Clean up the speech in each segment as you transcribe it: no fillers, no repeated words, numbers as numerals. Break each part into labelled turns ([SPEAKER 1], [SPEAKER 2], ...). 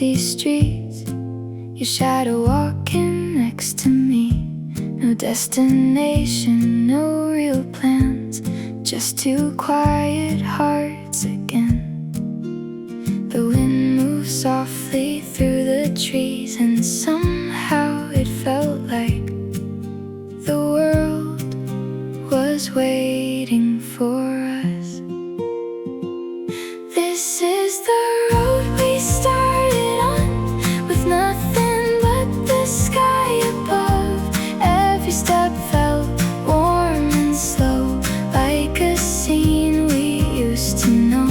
[SPEAKER 1] empty streets, your shadow walking next to me. No destination, no real plans, just two quiet hearts again. The wind moved softly through the trees, and somehow it felt like the world was waiting for us. This is the road we started on, with nothing but the sky above. Every step felt warm and slow, like a scene we used to know.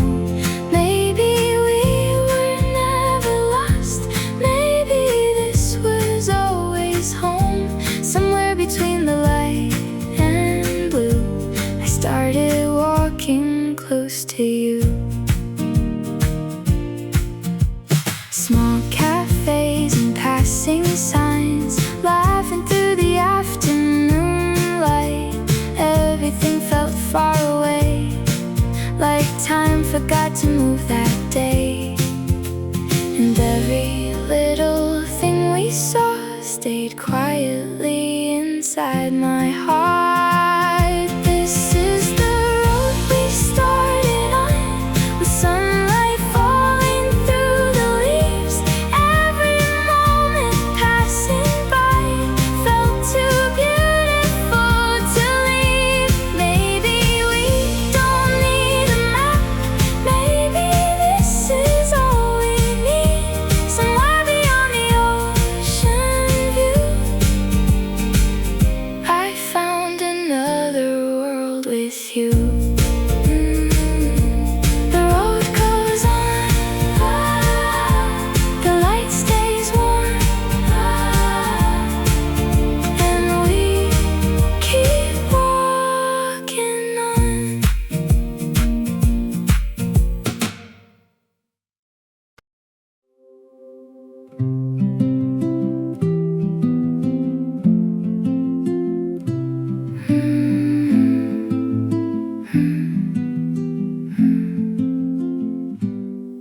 [SPEAKER 1] Maybe we were never lost, maybe this was always home. Somewhere between the light and blue, I started walking close to you. Small cafes and passing signs, laughing through the afternoon light. Everything felt far away, like time forgot to move that day. And every little thing we saw stayed quietly inside my heart. This is the road we started on, with sunlight falling through the leaves. Every moment passing by felt too beautiful to leave. Maybe we don't need a map, maybe this is all we need. Somewhere beyond the ocean view, I found another world with you. The road goes on, the light stays warm, and we keep walking on.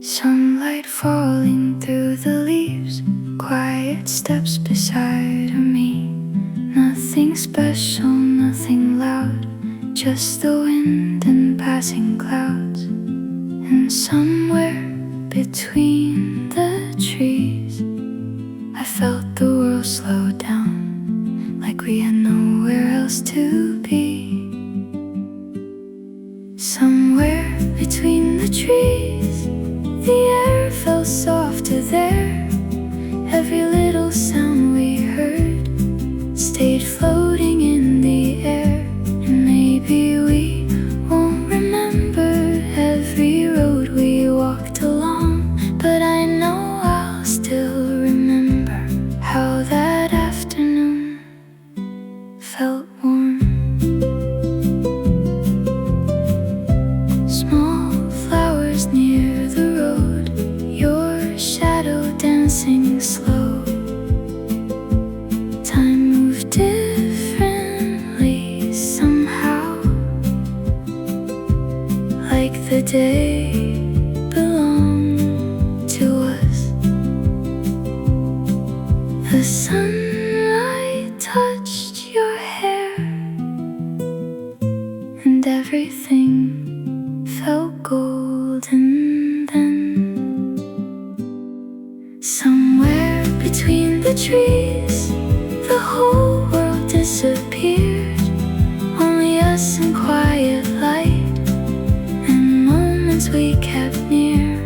[SPEAKER 1] Sunlight falling through the leaves, quiet steps beside me. Nothing special, nothing loud, just the wind and passing clouds. And somewhere between the trees, I felt the world slow down, like we had nowhere else to be. Somewhere between the trees, the air felt softer there. Every little sound we heard stayed floating in the air. And maybe we won't remember every road we walked along, but I know I'll still remember how that afternoon felt warm. Small flowers near the road, your shadow dancing slow. Time moved differently somehow, like the day belonged to us. The sunlight touched your hair, and everything felt golden then. Somewhere between the trees, the whole world disappeared. Only us and quiet light, and moments we kept near.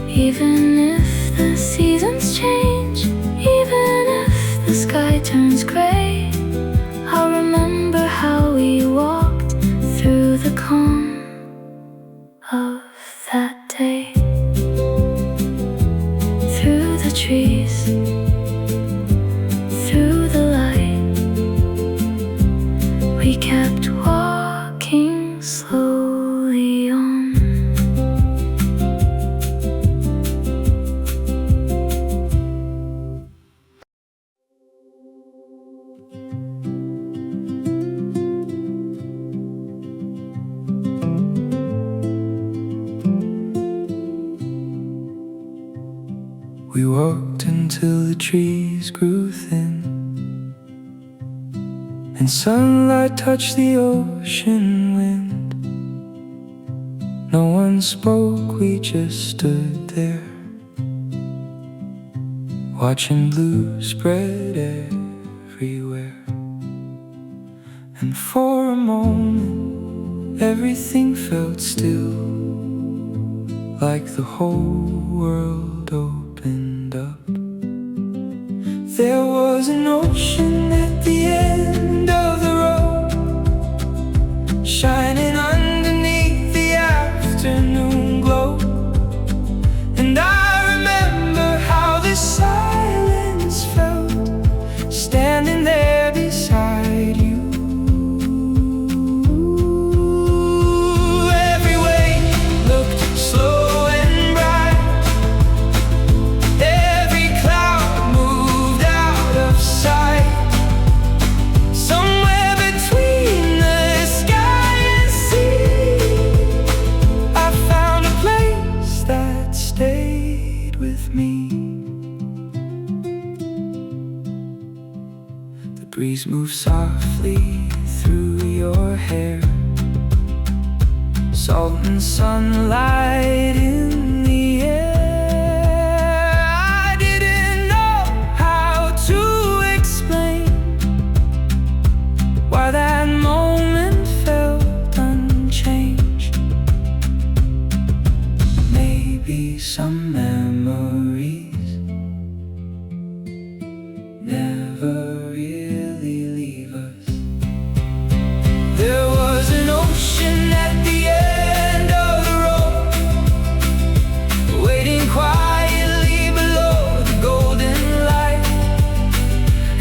[SPEAKER 1] Even if the seasons change, even if the sky turns gray, I'll remember how we walked through the calm of that day. Through the trees, through the light, we kept walking slowly on.
[SPEAKER 2] We walked until the trees grew thin, and sunlight touched the ocean wind. No one spoke, we just stood there, watching blue spread everywhere. And for a moment, everything felt still, like the whole world opened up. There was an ocean at the end of the road, shining underneath the afternoon glow. And I remember how the silence felt, standing there beside you. Every wave looked slow and bright, every cloud moved out of sight. Somewhere between the sky and sea, I found a place that stayed with me. The breeze moved softly through your hair, salt and sunlight in the air. I didn't know how to explain why that moment felt unchanged. Maybe some memories never really leave us. There was an ocean at the end of the road, waiting quietly below the golden light.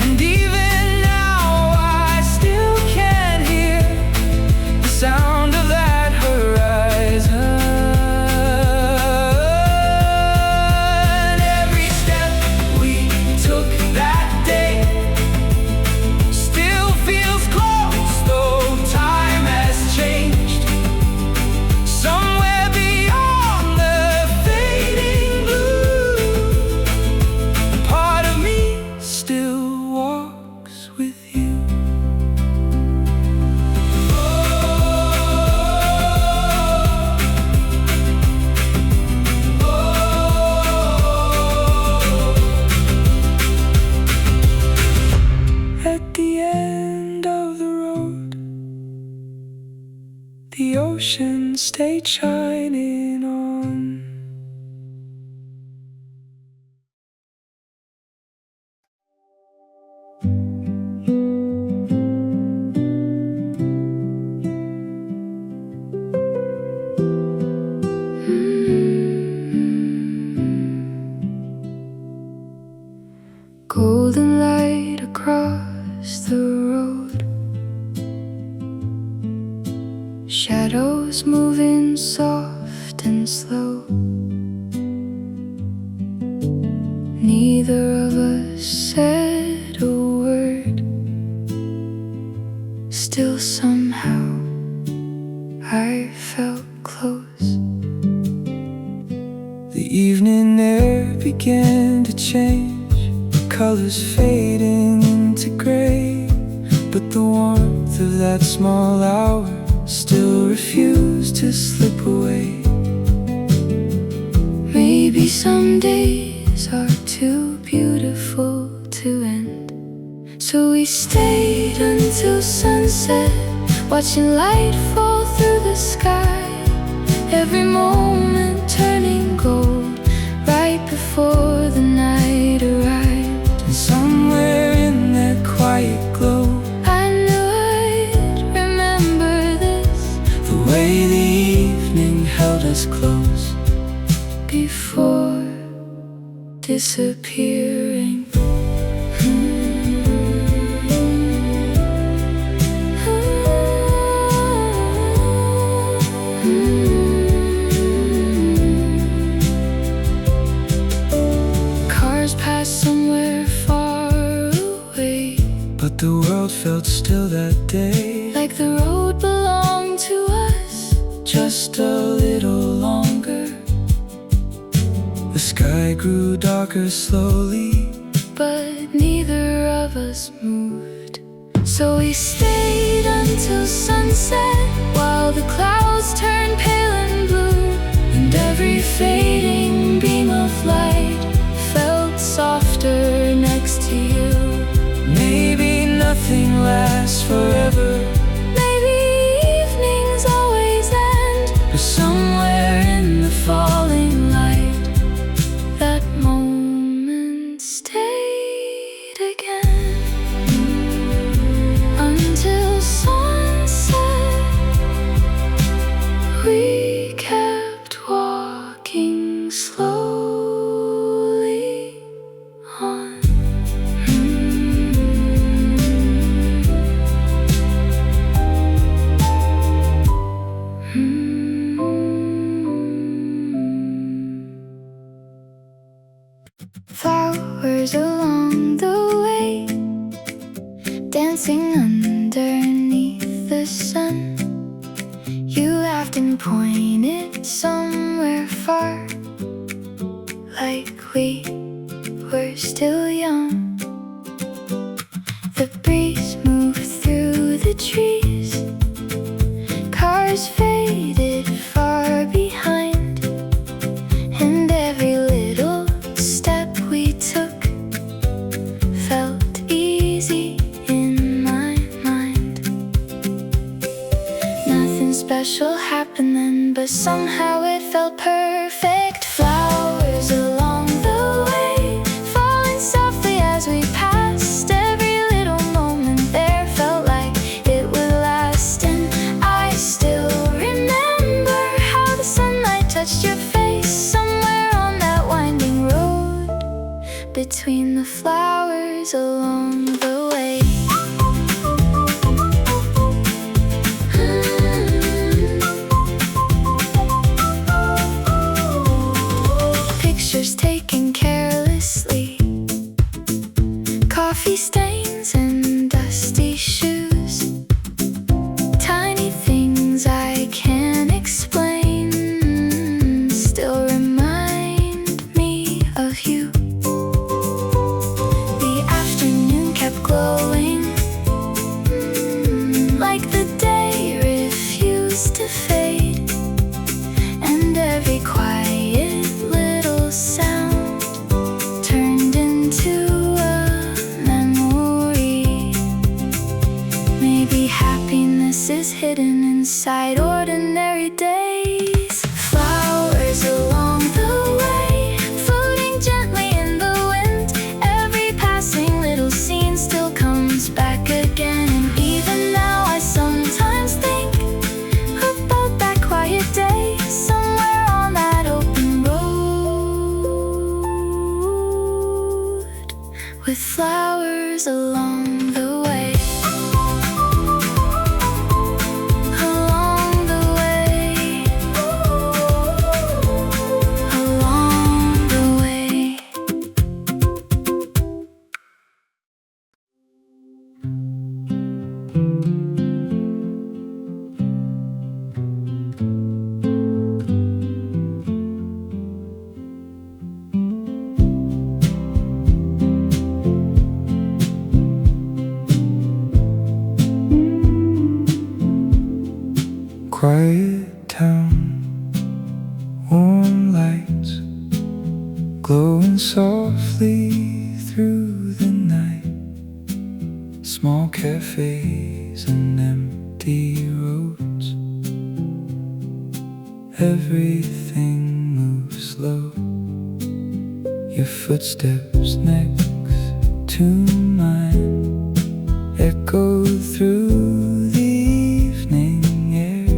[SPEAKER 2] And even now I still can hear the sound of that horizon. Every step we took that day still feels close, though time has changed. Somewhere beyond the fading blue, a part of me still walks with you. At the end of the road, the ocean stayed shining on. Golden light across the road, shadows moving soft and slow. Neither of us said a word, still somehow I felt close. The evening air began to change, colors fading into gray, but the warmth of that small hour still refused to slip away. Maybe some days are too beautiful to end, so we stayed until sunset, watching light fall through the sky. Every moment turning gold, right before the night arrived. And somewhere in that quiet glow, I knew I'd remember this, the way the evening held us close before disappearing. Cars passed somewhere far away, but the world felt still that day, like the road belonged to us just a little longer. The sky grew darker slowly, but neither of us moved. So we stayed until sunset, while the clouds turned pale and blue, and every fading beam of light felt softer next to you. Maybe nothing lasts forever, maybe evenings always end, but somewhere in the falling light, that moment stayed again. Until sunset, we kept walking slowly on. Flowers along the way, dancing underneath the sun. You laughed and pointed somewhere far, like we were still young. The breeze moved through the trees, cars faded far behind, and every little step we took felt easy in my mind. Nothing special happened then, but somehow it felt perfect. Flowers along the way, falling softly as we passed. Every little moment there felt like it would last, and I still remember how the sunlight touched your face somewhere on that winding road, between the flowers along the way. Pictures taken carelessly, coffee stains and dusty shoes, tiny things I can't explain still remind me of you. The afternoon kept glowing, like the day refused to fade, and every quiet little sound turned into a memory. Maybe happiness is hidden inside ordinary days. Flowers along the way, floating gently in the wind. Every passing little scene still comes back again, and even now I sometimes think about that quiet day somewhere on that open road, with flowers along the way. Along the way, along the way. Quiet town, warm lights glowing softly through the night. Small cafes and empty roads, everything moves slow. Your footsteps next to mine echo through the evening air,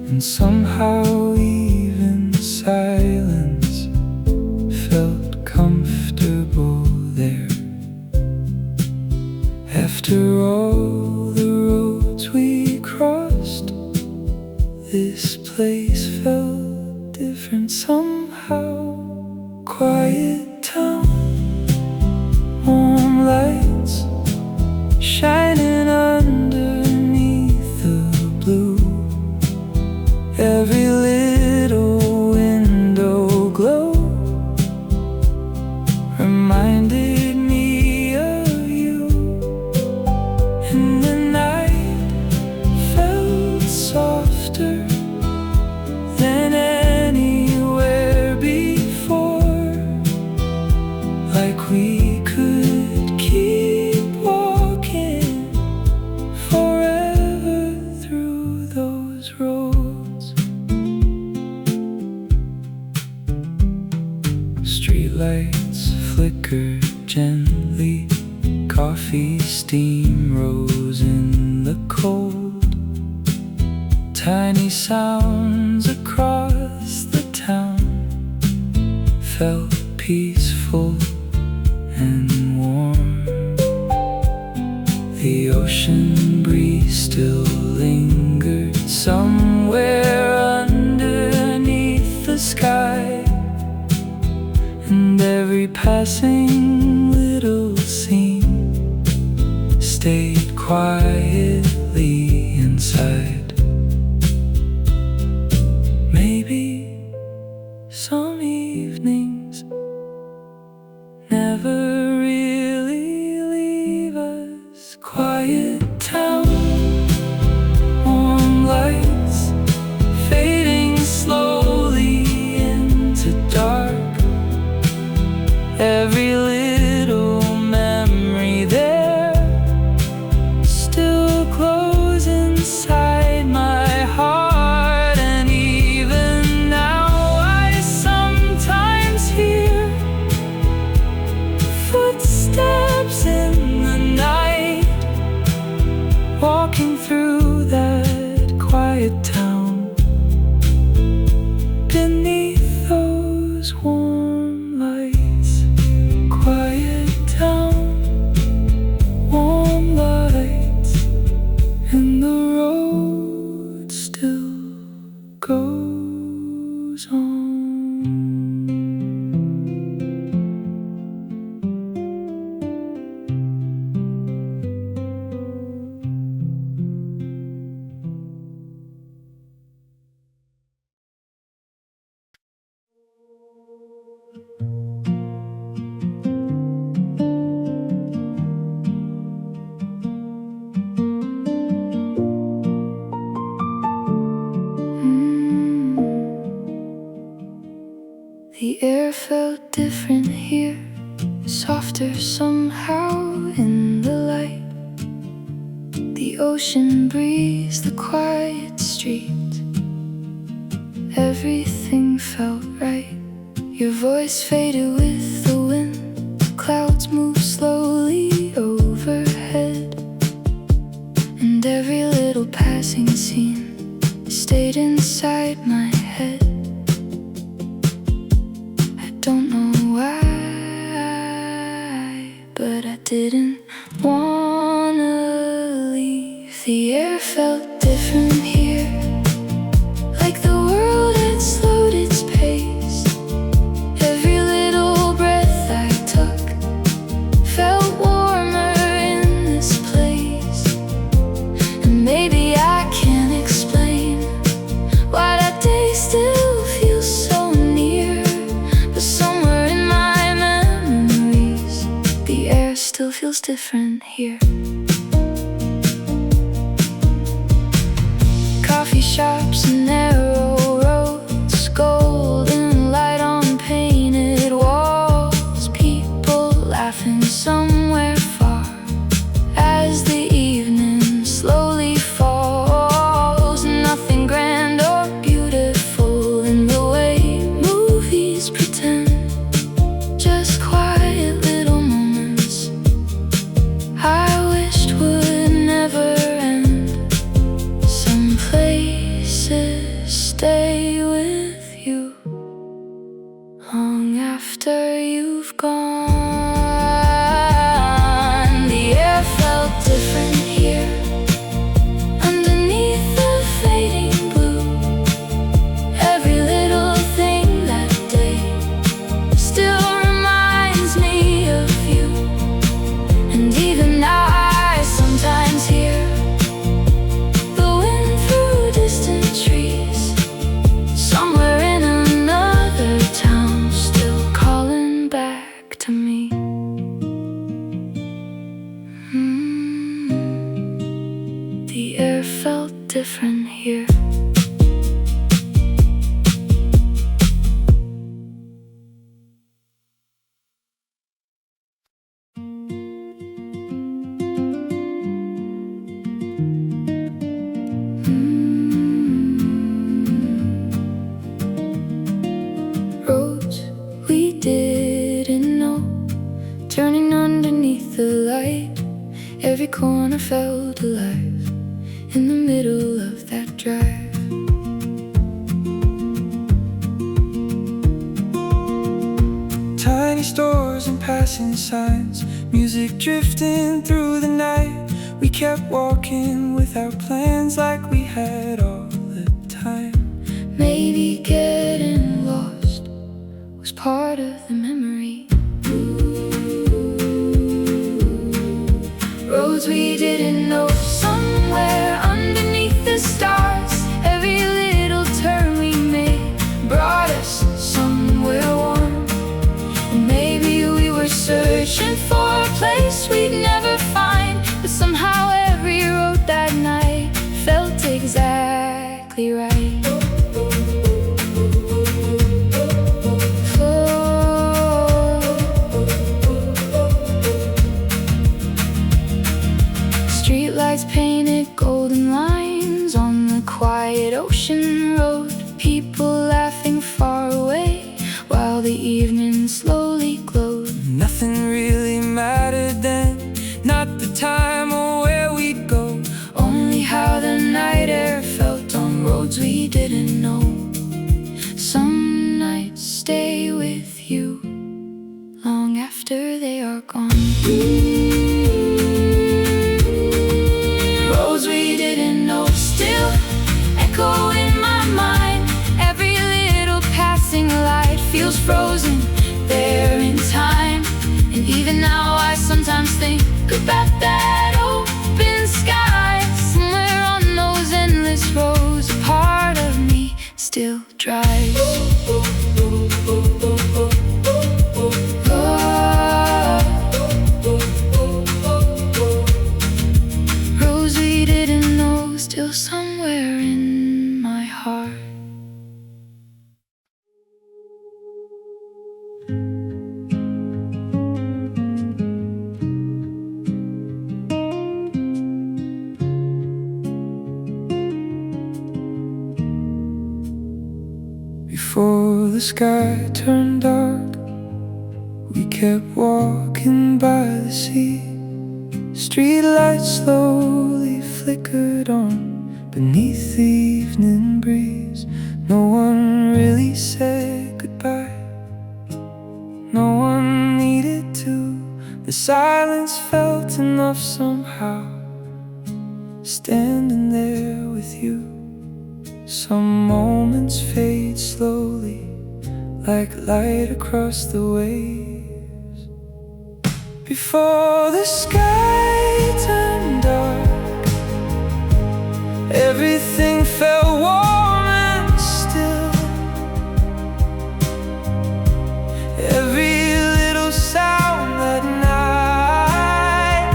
[SPEAKER 2] and somehow even silence felt comfortable there. After all the roads we crossed, this place felt different somehow. Quiet town, warm lights shining underneath the blue. Every little window Streetlights flicker gently, coffee steam rose in the cold. Tiny sounds across the town felt peaceful and warm. The ocean breeze still lingered somewhere underneath the sky, and every passing little scene stayed quietly inside. Maybe some evenings never really leave us. Quiet town, warm lights fading slowly into dark. Every little memory there still glows inside my heart. And even now I sometimes hear footsteps in the night, walking through that quiet town beneath those warm lights. Quiet town, warm lights, and the road still goes on. The air felt different here, softer somehow in the light. The ocean breeze, the quiet street, everything felt right. Your voice faded with the wind, clouds moved slowly overhead, and every little passing scene stayed inside my head. Don't know why, but I didn't wanna leave. The air felt different here, like the world had slowed its pace. Every little breath I took felt warmer in this place. And maybe I can't explain why that day still feels so near, but somewhere in my memories the air still feels different here. Coffee shops and narrow roads, golden light on painted walls, people laughing somewhere far as the evening slowly falls. Nothing grand or beautiful in the way movies pretend, just quiet little moments I wished would never end. Some places stay with you long after you've gone. The air felt different here, underneath the fading blue. Every little thing that day still reminds me of you. And even now I sometimes hear the wind through distant trees, somewhere in another town, still calling back to summer felt alive in the middle of that drive.
[SPEAKER 3] Tiny stores and passing signs, music drifting through the night. We kept walking without plans, like we had all the time.
[SPEAKER 2] Maybe getting lost was part of the memory. Roads we didn't know, somewhere underneath the stars. Every little turn we made brought us somewhere warm. And maybe we were searching for a place we'd never find, but somehow every road that night felt exactly right. Streetlights painted golden lines on the quiet ocean road. People laughing far away while the evening slowly glowed.
[SPEAKER 3] Nothing really mattered then, not the time or where we'd go,
[SPEAKER 2] Only how the night air felt on roads we didn't know. Some nights stay with you long after they are gone. Roads we didn't know still echo in my mind. Every little passing light feels frozen there in time. And even now I sometimes think about that open sky. Somewhere on those endless roads, a part of me still drives. Roads we didn't know, still somewhere in my heart.
[SPEAKER 3] Before the sky turned dark, we kept walking by the sea. Streetlights slowly flickered on beneath the evening breeze. No one really said goodbye, no one needed to. The silence felt enough somehow, standing there with you. Some moments fade slowly, like light across the waves. Before the sky turned dark, everything felt warm and still. Every little sound that night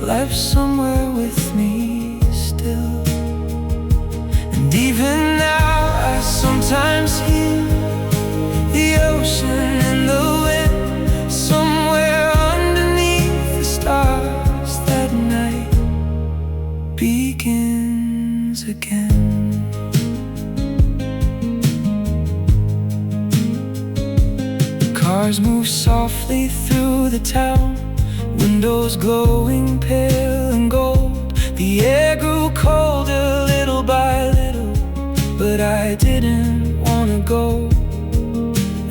[SPEAKER 3] left somewhere with me still. And even now I sometimes hear the ocean and the wind. Somewhere underneath the stars, that night begins again. Cars move softly through the town, windows glowing pale and gold. The air grew colder little by little, but I didn't want to go.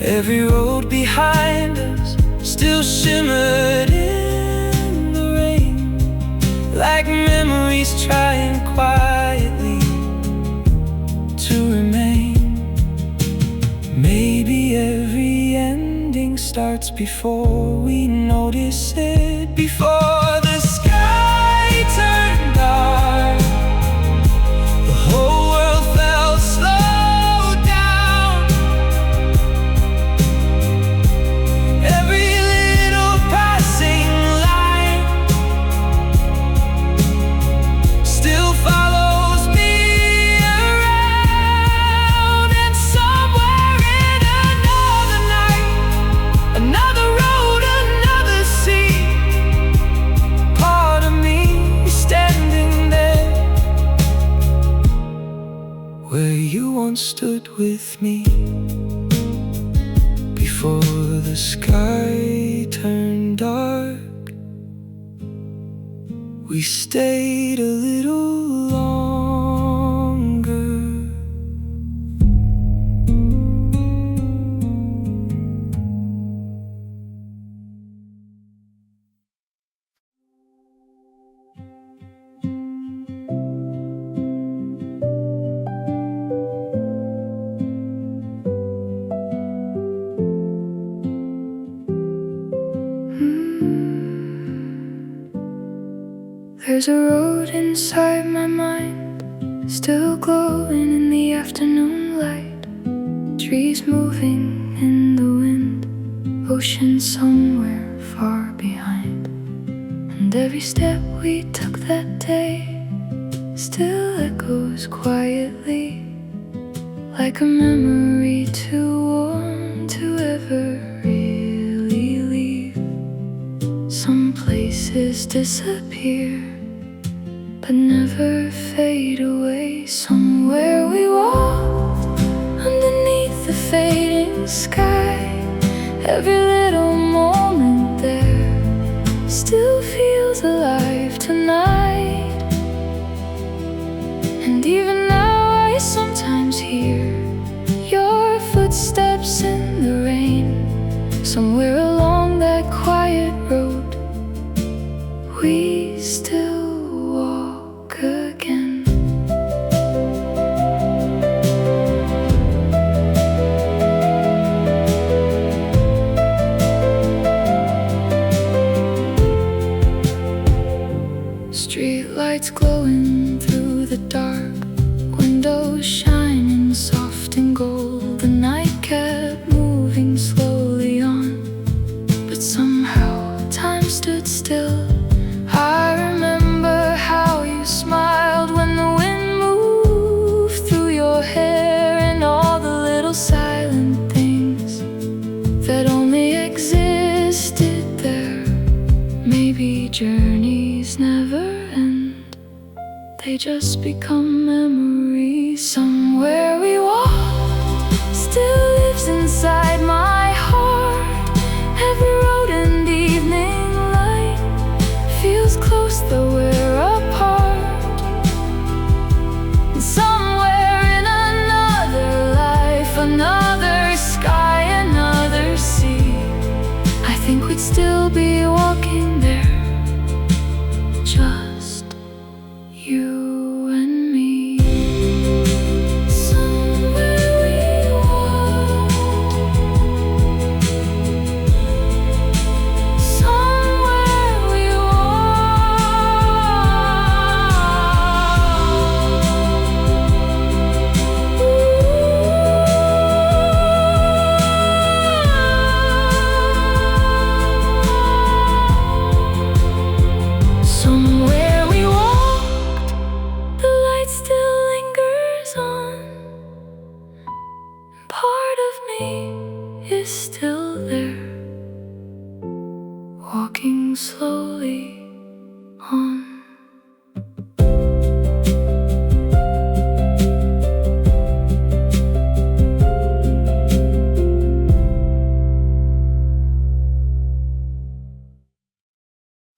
[SPEAKER 3] Every road behind us still shimmered in the rain, like memories trying quietly to remain. Maybe every ending starts before we notice it. Before the sky turned dark, the whole world felt slowed down. Every little passing light still follows me around. And somewhere in another night, another road, another sea, part of me is standing there where you once stood with me. Before the sky turned dark, we stayed a little longer.
[SPEAKER 2] There's a road inside my mind, still glowing in the afternoon light. Trees moving in the wind, ocean somewhere far behind. And every step we took that day still echoes quietly, like a memory too warm to ever really leave. Some places disappear but never fade away. Somewhere we walked underneath the fading sky. Every little moment there still feels alive tonight. And even now I sometimes hear your footsteps in the rain. Somewhere along that quiet road we still walk again. Streetlights glowing through the dark, windows shining soft and gold. The night kept moving slowly on, but somehow time stood still. I remember how you smiled when the wind moved through your hair, and all the little silent things that only existed there. Maybe journeys never end, they just become memories. Somewhere we walk still lives inside my heart. Every road and evening light feels close though we're apart. And somewhere in another life, another sky, another sea, I think we'd still be walking there, just you and me. Somewhere we walk, somewhere we somewhere we walked, the light still lingers on. Part of me is still there, walking slowly.